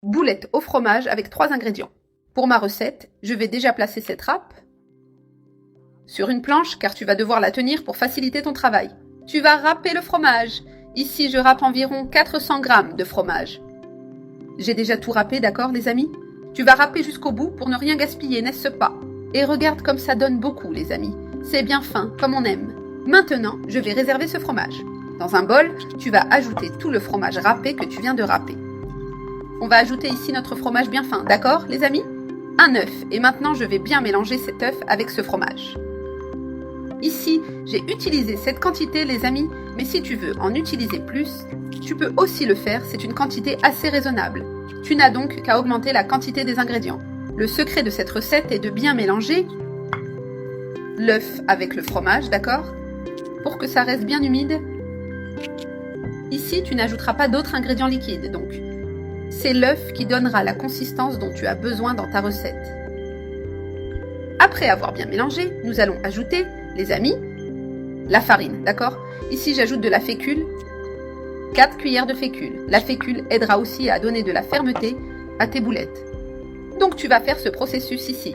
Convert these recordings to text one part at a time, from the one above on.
Boulettes au fromage avec 3 ingrédients. Pour ma recette, je vais déjà placer cette râpe sur une planche car tu vas devoir la tenir pour faciliter ton travail. Tu vas râper le fromage. Ici, je râpe environ 400 g de fromage. J'ai déjà tout râpé, d'accord les amis? Tu vas râper jusqu'au bout pour ne rien gaspiller, n'est-ce pas? Et regarde comme ça donne beaucoup les amis. C'est bien fin, comme on aime. Maintenant, je vais réserver ce fromage. Dans un bol, tu vas ajouter tout le fromage râpé que tu viens de râper. On va ajouter ici notre fromage bien fin, d'accord les amis? Un œuf, et maintenant je vais bien mélanger cet œuf avec ce fromage. Ici, j'ai utilisé cette quantité les amis, mais si tu veux en utiliser plus, tu peux aussi le faire, c'est une quantité assez raisonnable. Tu n'as donc qu'à augmenter la quantité des ingrédients. Le secret de cette recette est de bien mélanger l'œuf avec le fromage, d'accord? Pour que ça reste bien humide. Ici, tu n'ajouteras pas d'autres ingrédients liquides, donc c'est l'œuf qui donnera la consistance dont tu as besoin dans ta recette. Après avoir bien mélangé, nous allons ajouter, les amis, la farine, d'accord? Ici, j'ajoute de la fécule, 4 cuillères de fécule. La fécule aidera aussi à donner de la fermeté à tes boulettes. Donc, tu vas faire ce processus ici.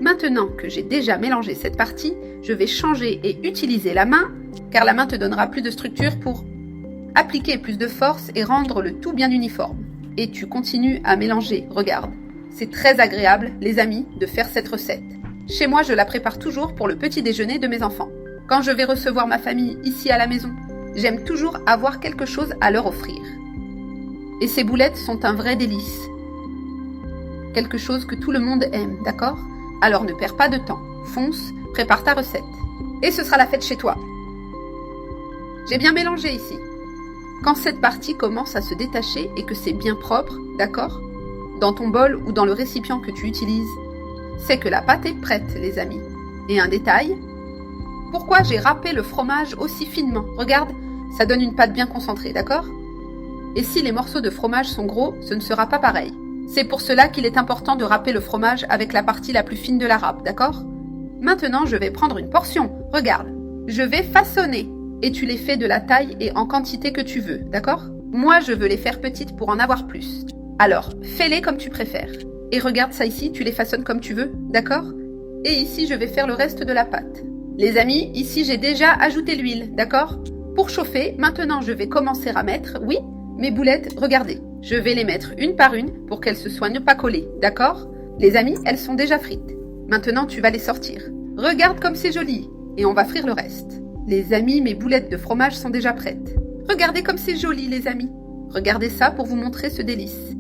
Maintenant que j'ai déjà mélangé cette partie, je vais changer et utiliser la main, car la main te donnera plus de structure pour appliquer plus de force et rendre le tout bien uniforme. Et tu continues à mélanger, regarde. C'est très agréable, les amis, de faire cette recette. Chez moi, je la prépare toujours pour le petit déjeuner de mes enfants. Quand je vais recevoir ma famille ici à la maison, j'aime toujours avoir quelque chose à leur offrir. Et ces boulettes sont un vrai délice. Quelque chose que tout le monde aime, d'accord? Alors ne perds pas de temps, fonce, prépare ta recette. Et ce sera la fête chez toi. J'ai bien mélangé ici. Quand cette partie commence à se détacher et que c'est bien propre, d'accord? Dans ton bol ou dans le récipient que tu utilises, c'est que la pâte est prête, les amis. Et un détail, pourquoi j'ai râpé le fromage aussi finement? Regarde, ça donne une pâte bien concentrée, d'accord? Et si les morceaux de fromage sont gros, ce ne sera pas pareil. C'est pour cela qu'il est important de râper le fromage avec la partie la plus fine de la râpe, d'accord? Maintenant, je vais prendre une portion. Regarde, je vais façonner. Et tu les fais de la taille et en quantité que tu veux, d'accord? Moi, je veux les faire petites pour en avoir plus. Alors, fais-les comme tu préfères. Et regarde ça ici, tu les façonnes comme tu veux, d'accord? Et ici, je vais faire le reste de la pâte. Les amis, ici, j'ai déjà ajouté l'huile, d'accord? Pour chauffer, maintenant, je vais commencer à mettre, oui, mes boulettes, regardez. Je vais les mettre une par une pour qu'elles se soignent pas collées, d'accord? Les amis, elles sont déjà frites. Maintenant, tu vas les sortir. Regarde comme c'est joli. Et on va frire le reste. Les amis, mes boulettes de fromage sont déjà prêtes. Regardez comme c'est joli, les amis. Regardez ça pour vous montrer ce délice.